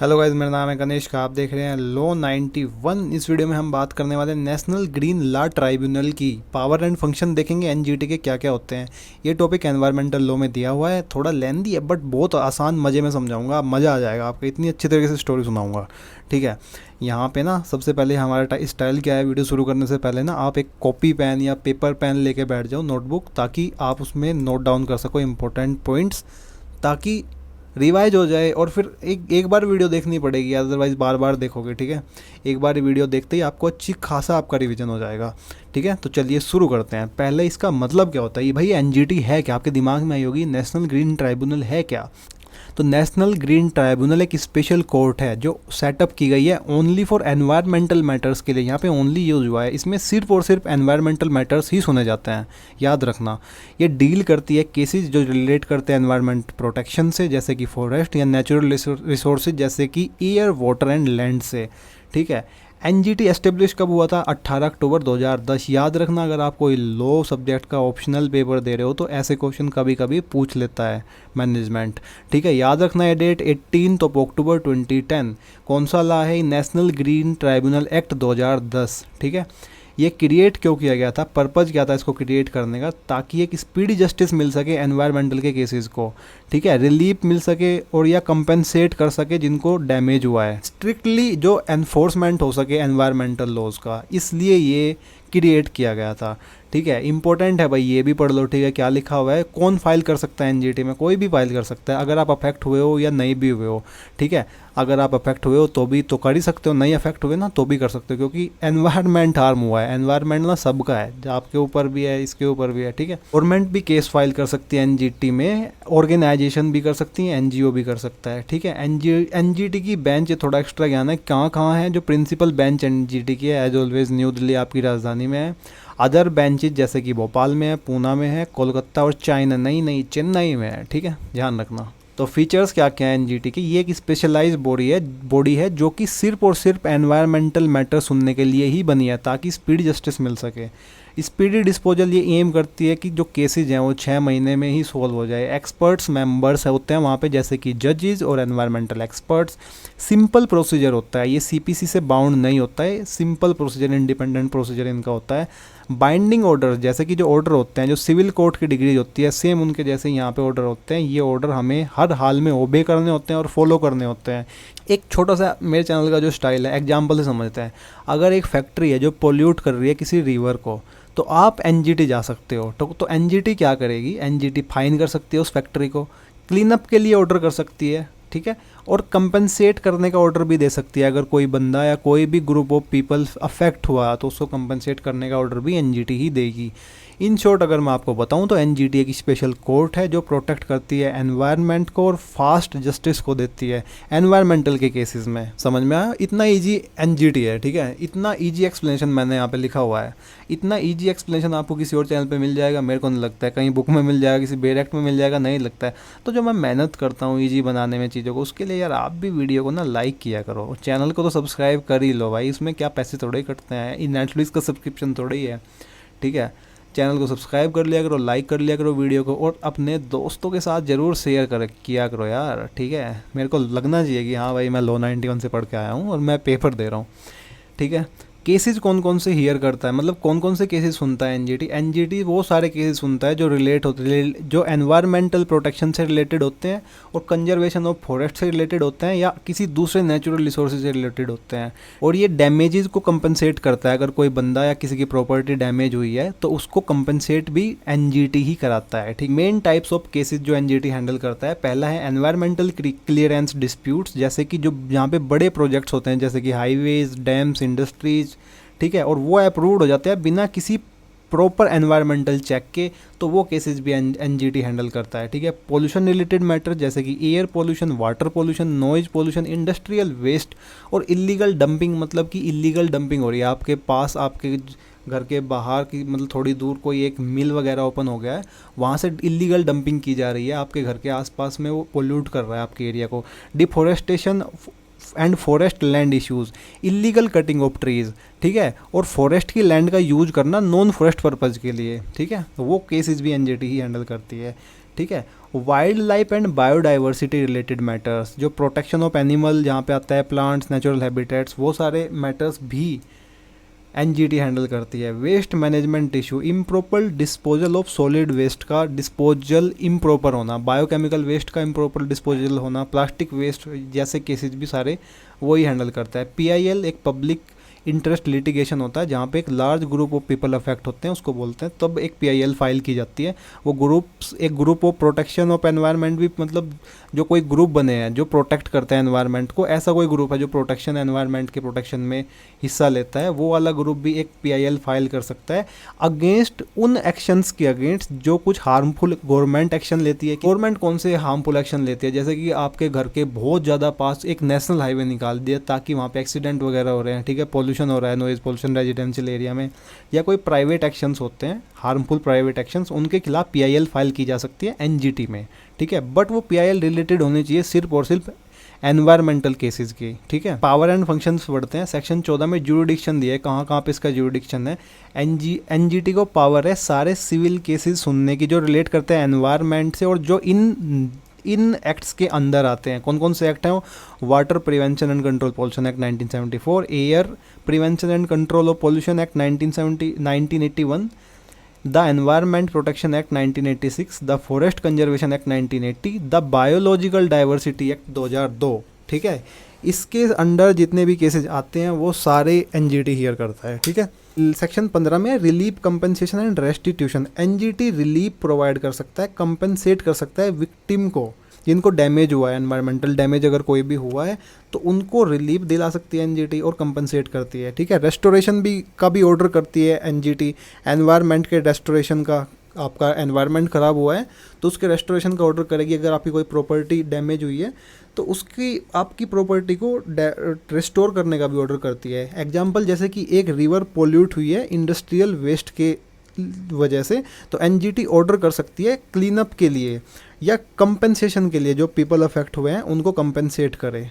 Hello guys, मेरा नाम है गणेश का। आप देख रहे हैं लॉ 91। इस वीडियो में हम बात करने वाले हैं नेशनल ग्रीन लॉ ट्राइब्यूनल की। पावर एंड फंक्शन देखेंगे एनजीटी के क्या क्या होते हैं। ये टॉपिक एनवायरमेंटल लॉ में दिया हुआ है, थोड़ा लेंदी है बट बहुत आसान मज़े में समझाऊंगा। आप मज़ा आ जाएगा आपको, इतनी अच्छी तरीके से स्टोरी सुनाऊंगा। ठीक है, यहाँ पे ना सबसे पहले हमारा स्टाइल क्या है, वीडियो शुरू करने से पहले ना आप एक कॉपी पेन या पेपर पेन लेके बैठ जाओ, नोटबुक, ताकि आप उसमें नोट डाउन कर सको इंपॉर्टेंट पॉइंट्स, ताकि रिवाइज हो जाए। और फिर एक एक बार वीडियो देखनी पड़ेगी, अदरवाइज़ बार बार देखोगे। ठीक है, एक बार वीडियो देखते ही आपको अच्छी खासा आपका रिवीजन हो जाएगा। ठीक है, तो चलिए शुरू करते हैं। पहले इसका मतलब क्या होता है, ये भाई एनजीटी है क्या, आपके दिमाग में आई होगी नेशनल ग्रीन ट्राइब्यूनल है क्या। तो नेशनल ग्रीन ट्राइब्यूनल एक स्पेशल कोर्ट है जो सेटअप की गई है ओनली फॉर एनवायरमेंटल मैटर्स के लिए। यहाँ पे ओनली यूज हुआ है, इसमें सिर्फ और सिर्फ एनवायरमेंटल मैटर्स ही सुने जाते हैं, याद रखना। ये डील करती है केसेस जो रिलेट करते हैं एनवायरमेंट प्रोटेक्शन से, जैसे कि फॉरेस्ट या नेचुरल रिसोर्सेज जैसे कि एयर, वाटर एंड लैंड से। ठीक है, एनजीटी एस्टेब्लिश कब हुआ था? 18 अक्टूबर 2010। याद रखना, अगर आप कोई लॉ सब्जेक्ट का ऑप्शनल पेपर दे रहे हो तो ऐसे क्वेश्चन कभी कभी पूछ लेता है मैनेजमेंट। ठीक है, याद रखना है डेट 18 अक्टूबर 2010। कौन सा ला है? National green tribunal act 2010। ठीक है, ये क्रिएट क्यों किया गया था, पर्पज़ क्या था इसको क्रिएट करने का? ताकि एक स्पीडी जस्टिस मिल सके एनवायरमेंटल के केसेस को। ठीक है, रिलीफ मिल सके और या कंपेंसेट कर सके जिनको डैमेज हुआ है, स्ट्रिक्टली जो एनफोर्समेंट हो सके एनवायरमेंटल लॉज का, इसलिए ये क्रिएट किया गया था। ठीक है, इंपॉर्टेंट है भाई, ये भी पढ़ लो। ठीक है, क्या लिखा हुआ है, कौन फाइल कर सकता है एनजीटी में? कोई भी फाइल कर सकता है, अगर आप अफेक्ट हुए हो या नहीं भी हुए हो। ठीक है, अगर आप अफेक्ट हुए हो तो भी तो कर ही सकते हो, नहीं अफेक्ट हुए ना तो भी कर सकते हो, क्योंकि एनवायरनमेंट हार्म हुआ है। एनवायरनमेंट ना सबका है, जो आपके ऊपर भी है, इसके ऊपर भी है। ठीक है, गवर्नमेंट भी केस फाइल कर सकती है एनजीटी में, ऑर्गेनाइजेशन भी कर सकती है, एनजीओ भी कर सकता है। ठीक है, एनजीटी की बेंच, थोड़ा एक्स्ट्रा ज्ञान है, कहाँ कहाँ है। जो प्रिंसिपल बेंच एनजीटी की है एज ऑलवेज न्यू दिल्ली आपकी राजधानी में है। अदर बेंचेज जैसे कि भोपाल में है, पूना में है, कोलकाता और चाइना नहीं चेन्नई में है। ठीक है, ध्यान रखना। तो फीचर्स क्या क्या है एनजीटी की? ये एक स्पेशलाइज्ड बॉडी है जो कि सिर्फ और सिर्फ एनवायरमेंटल मैटर सुनने के लिए ही बनी है, ताकि स्पीड जस्टिस मिल सके। स्पीडी डिस्पोजल ये एम करती है कि जो केसेज हैं वो 6 महीने में ही सोल्व हो जाए। एक्सपर्ट्स मेंबर्स होते हैं वहाँ पे, जैसे कि जजेस और एनवायरमेंटल एक्सपर्ट्स। सिंपल प्रोसीजर होता है, ये सीपीसी से बाउंड नहीं होता है, सिंपल प्रोसीजर, इंडिपेंडेंट प्रोसीजर इनका होता है। बाइंडिंग ऑर्डर, जैसे कि जो ऑर्डर होते हैं, जो सिविल कोर्ट की डिग्री होती है, सेम उनके जैसे यहाँ पे ऑर्डर होते हैं। ये ऑर्डर हमें हर हाल में ओबे करने होते हैं और फॉलो करने होते हैं। एक छोटा सा मेरे चैनल का जो स्टाइल है, एग्जाम्पल से समझते हैं। अगर एक फैक्ट्री है जो पोल्यूट कर रही है किसी रिवर को, तो आप एनजीटी जा सकते हो। तो एनजीटी क्या करेगी? एनजीटी फाइन कर सकती है उस फैक्ट्री को, क्लीन अप के लिए ऑर्डर कर सकती है। ठीक है, और कंपनसेट करने का ऑर्डर भी दे सकती है। अगर कोई बंदा या कोई भी ग्रुप ऑफ पीपल अफेक्ट हुआ तो उसको कंपनसेट करने का ऑर्डर भी एनजीटी ही देगी। इन शॉर्ट अगर मैं आपको बताऊं तो एनजीटी एक स्पेशल कोर्ट है जो प्रोटेक्ट करती है एनवायरनमेंट को और फास्ट जस्टिस को देती है एनवायरमेंटल के केसेस में। समझ में आया? इतना इजी एनजीटी है। ठीक है, इतना इजी एक्सप्लेनेशन मैंने यहाँ पे लिखा हुआ है। इतना इजी एक्सप्लेनेशन आपको किसी और चैनल पे मिल जाएगा? मेरे को नहीं लगता है। कहीं बुक में मिल जाएगा, किसी बेरेक्ट में मिल जाएगा? नहीं लगता है। तो जो मैं मेहनत करता हूँ ईजी बनाने में चीज़ों को, उसके लिए यार आप भी वीडियो को ना लाइक किया करो, चैनल को तो सब्सक्राइब कर ही लो भाई। इसमें क्या पैसे थोड़े ही कटते हैं, इन नेटफ्लिक्स का सब्सक्रिप्शन थोड़े ही है। ठीक है, चैनल को सब्सक्राइब कर लिया करो, लाइक कर लिया करो वीडियो को, और अपने दोस्तों के साथ ज़रूर शेयर कर किया करो यार। ठीक है, मेरे को लगना चाहिए कि हाँ भाई मैं लॉ 91 से पढ़ के आया हूँ और मैं पेपर दे रहा हूँ। ठीक है, केसेस कौन कौन से हियर करता है, मतलब कौन कौन से केसेस सुनता है एनजीटी? एनजीटी वो सारे केसेस सुनता है जो रिलेट होते हैं, जो एनवायरमेंटल प्रोटेक्शन से रिलेटेड होते हैं और कंजर्वेशन ऑफ फॉरेस्ट से रिलेटेड होते हैं, या किसी दूसरे नेचुरल रिसोर्सेज से रिलेटेड होते हैं। और ये डैमेजेस को कंपनसेट करता है। अगर कोई बंदा या किसी की प्रॉपर्टी डैमेज हुई है तो उसको कंपनसेट भी एनजीटी ही कराता है। ठीक, मेन टाइप्स ऑफ केसेस जो एनजीटी हैंडल करता है, पहला है एनवायरमेंटल क्लियरेंस डिस्प्यूट्स, जैसे कि जो यहाँ पे बड़े प्रोजेक्ट्स होते हैं जैसे कि हाईवेज, डैम्स, इंडस्ट्रीज। ठीक है, और वो अप्रूव्ड हो जाते हैं बिना किसी प्रॉपर एनवायरमेंटल चेक के, तो वो केसेस भी एनजीटी हैंडल करता है। ठीक है, पोल्यूशन रिलेटेड मैटर जैसे कि air pollution, water pollution, noise pollution, industrial waste और इलीगल डंपिंग, मतलब कि इलीगल डंपिंग हो रही है आपके पास, आपके घर के बाहर की, मतलब थोड़ी दूर कोई एक मिल वगैरह ओपन हो गया है, वहाँ से इलीगल डंपिंग की जा रही है आपके घर के आसपास में, वो पोल्यूट कर रहा है आपके एरिया को। Deforestation and forest land issues, illegal cutting of trees. ठीक है, और फॉरेस्ट की लैंड का यूज करना नॉन फॉरेस्ट पर्पज़ के लिए। ठीक है, तो वो केसेस भी एनजीटी ही हैंडल करती है। ठीक है, wild life and biodiversity related matters, जो प्रोटेक्शन ऑफ एनिमल जहाँ पे आता है, प्लांट्स, नेचुरल हैबिटेट्स, वो सारे मैटर्स भी एनजीटी हैंडल करती है। Waste management issue, improper disposal of solid waste का डिस्पोजल इम्प्रॉपर होना, बायोकेमिकल वेस्ट का इम्प्रॉपर डिस्पोजल होना, प्लास्टिक वेस्ट जैसे केसेस भी सारे वही हैंडल करता है। पीआईएल एक पब्लिक इंटरेस्ट लिटिगेशन होता है जहाँ पे एक large group of people affect होते हैं, उसको बोलते हैं, तब एक पीआईएल फाइल की जाती है। वो ग्रुप्स, एक group of protection of environment भी, मतलब जो कोई ग्रुप बने हैं जो प्रोटेक्ट करते हैं एनवायरनमेंट को, ऐसा कोई ग्रुप है जो प्रोटेक्शन एनवायरनमेंट के प्रोटेक्शन में हिस्सा लेता है, वो वाला ग्रुप भी एक पीआईएल फाइल कर सकता है अगेंस्ट उन एक्शंस के अगेंस्ट जो कुछ हार्मफुल गवर्नमेंट एक्शन लेती है। गवर्नमेंट कौन से हार्मफुल एक्शन लेती है, जैसे कि आपके घर के बहुत ज़्यादा पास एक नेशनल हाईवे निकाल दिया ताकि वहाँ पे एक्सीडेंट वगैरह हो रहे हैं, ठीक है, पॉल्यूशन हो रहा है, नॉइज पॉल्यूशन रेजिडेंशियल एरिया में, या कोई प्राइवेट एक्शंस होते हैं, हार्मफुल प्राइवेट एक्शंस, उनके खिलाफ पीआईएल फाइल की जा सकती है एनजीटी में, ठीक है। बट वो पीआईएल रिलेटेड होनी चाहिए सिर्फ और सिर्फ एनवायरमेंटल केसेस की, ठीक है। पावर एंड फंक्शंस पढ़ते हैं। सेक्शन 14 में ज्यूरिडिक्शन दिया है, कहाँ कहाँ पे इसका ज्यूरिडिक्शन है। एनजीटी को पावर है सारे सिविल केसेस सुनने की जो रिलेट करते हैं एनवायरमेंट से और जो इन एक्ट्स के अंदर आते हैं। कौन कौन से एक्ट हैं वो? Water prevention and control pollution act 1974, air prevention and control of pollution act 1981, the environment protection act 1986, the forest conservation act 1980, the biological diversity act 2002, ठीक है। इसके अंडर जितने भी केसेस आते हैं वो सारे एनजीटी हियर करता है, ठीक है। सेक्शन 15 में relief, compensation and restitution. NGT relief provide कर सकता है, कंपनसेट कर सकता है विक्टिम को, जिनको डैमेज हुआ है, एनवायरमेंटल डैमेज अगर कोई भी हुआ है तो उनको रिलीफ दिला सकती है एनजीटी और कंपनसेट करती है, ठीक है। रेस्टोरेशन का भी ऑर्डर करती है एनजीटी, एनवायरनमेंट के रेस्टोरेशन का, आपका एनवायरनमेंट ख़राब हुआ है तो उसके रेस्टोरेशन का ऑर्डर करेगी। अगर आपकी कोई प्रॉपर्टी डैमेज हुई है तो उसकी, आपकी प्रॉपर्टी को रिस्टोर करने का भी ऑर्डर करती है। एग्जांपल जैसे कि एक रिवर पोल्यूट हुई है इंडस्ट्रियल वेस्ट के वजह से, तो एनजीटी ऑर्डर कर सकती है क्लीन अप के लिए या कंपेंसेशन के लिए, जो पीपल अफेक्ट हुए हैं उनको कंपेंसेट करे।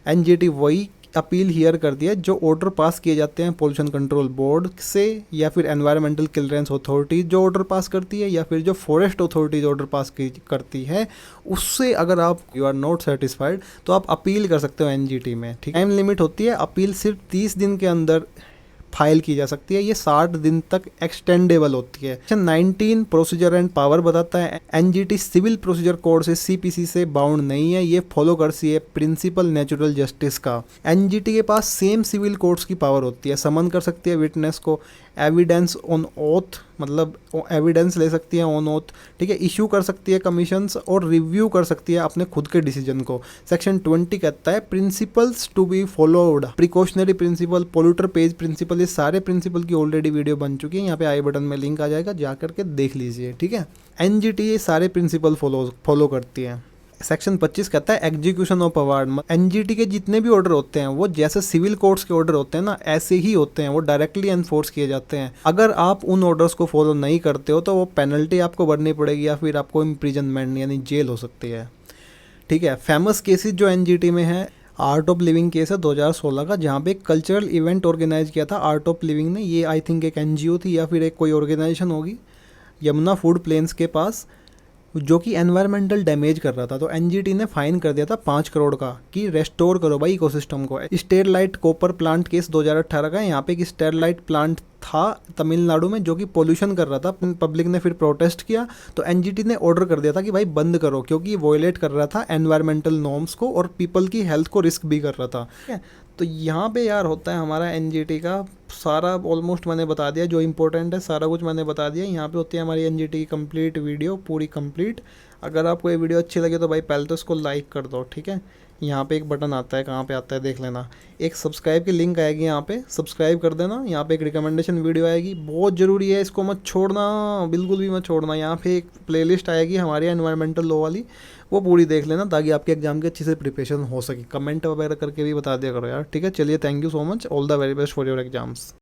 एनजीटी वही अपील हियर कर दिया जो ऑर्डर पास किए जाते हैं पोल्यूशन कंट्रोल बोर्ड से, या फिर एनवायरमेंटल क्लियरेंस अथॉरिटी जो ऑर्डर पास करती है, या फिर जो फॉरेस्ट अथॉरिटी ऑर्डर पास करती है, उससे अगर आप यू आर नॉट सेटिस्फाइड तो आप अपील कर सकते हो एनजीटी में, ठीक। टाइम लिमिट होती है, अपील सिर्फ 30 दिन के अंदर फाइल की जा सकती है, ये 60 दिन तक एक्सटेंडेबल होती है। सेक्शन 19 प्रोसीजर एंड पावर बताता है एनजीटी सिविल प्रोसीजर कोड से, सीपीसी से बाउंड नहीं है, ये फॉलो करती है प्रिंसिपल नेचुरल जस्टिस का। एनजीटी के पास सेम सिविल कोर्ट्स की पावर होती है, समन कर सकती है विटनेस को, एविडेंस ऑन ओथ, मतलब एविडेंस ले सकती है ऑन ओथ, ठीक है, इशू कर सकती है कमीशंस और रिव्यू कर सकती है अपने खुद के डिसीजन को। सेक्शन 20 कहता है principles to be followed, precautionary principle, polluter pays principle, ये सारे प्रिंसिपल की ऑलरेडी वीडियो बन चुकी है, यहाँ पे आई बटन में लिंक आ जाएगा, जा करके देख लीजिए, ठीक है। एनजीटी ये सारे प्रिंसिपल फॉलो करती है। सेक्शन 25 कहता है एग्जीक्यूशन ऑफ अवार्ड। एनजीटी के जितने भी ऑर्डर होते हैं वो जैसे सिविल कोर्ट्स के ऑर्डर होते हैं ना, ऐसे ही होते हैं, वो डायरेक्टली एनफोर्स किए जाते हैं। अगर आप उन ऑर्डर्स को फॉलो नहीं करते हो तो वो पेनल्टी आपको भरनी पड़ेगी या फिर आपको इम्प्रिजनमेंट यानी जेल हो सकती है, ठीक है। फेमस केसेस जो एनजीटी में है, आर्ट ऑफ लिविंग केस है 2016 का, जहाँ पे एक कल्चरल इवेंट ऑर्गेनाइज किया था आर्ट ऑफ लिविंग ने, ये आई थिंक एक एनजीओ थी या फिर एक कोई ऑर्गेनाइजेशन होगी, यमुना फूड प्लेन्स के पास, जो कि एनवायरमेंटल डैमेज कर रहा था। तो एनजीटी ने फाइन कर दिया था 5 करोड़ का कि रेस्टोर करो भाई इकोसिस्टम को। स्टेरलाइट कॉपर प्लांट केस 2018 का है, यहाँ पे एक स्टेरलाइट प्लांट था तमिलनाडु में जो कि पोल्यूशन कर रहा था, पब्लिक ने फिर प्रोटेस्ट किया तो एनजीटी ने ऑर्डर कर दिया था कि भाई बंद करो, क्योंकि वॉयलेट कर रहा था एनवायरमेंटल नॉर्म्स को और पीपल की हेल्थ को रिस्क भी कर रहा था, ठीक है। तो यहाँ पे यार होता है हमारा एनजीटी का सारा, ऑलमोस्ट मैंने बता दिया जो इंपॉर्टेंट है, सारा कुछ मैंने बता दिया। यहाँ पे होती है हमारी एनजीटी की कंप्लीट वीडियो, पूरी कंप्लीट। अगर आपको ये वीडियो अच्छी लगे तो भाई पहले तो इसको लाइक कर दो, ठीक है। यहाँ पे एक बटन आता है, कहाँ पे आता है देख लेना, एक सब्सक्राइब की लिंक आएगी, यहाँ पे सब्सक्राइब कर देना। यहाँ पे एक रिकमेंडेशन वीडियो आएगी, बहुत ज़रूरी है, इसको मत छोड़ना, बिल्कुल भी मत छोड़ना। यहाँ पे एक प्लेलिस्ट आएगी हमारी एनवायरमेंटल लॉ वाली, वो पूरी देख लेना ताकि आपके एग्जाम की अच्छी से प्रिपरेशन हो सके। कमेंट वगैरह करके भी बता दिया करो यार, ठीक है। चलिए, thank you so much, all the very best for your exams.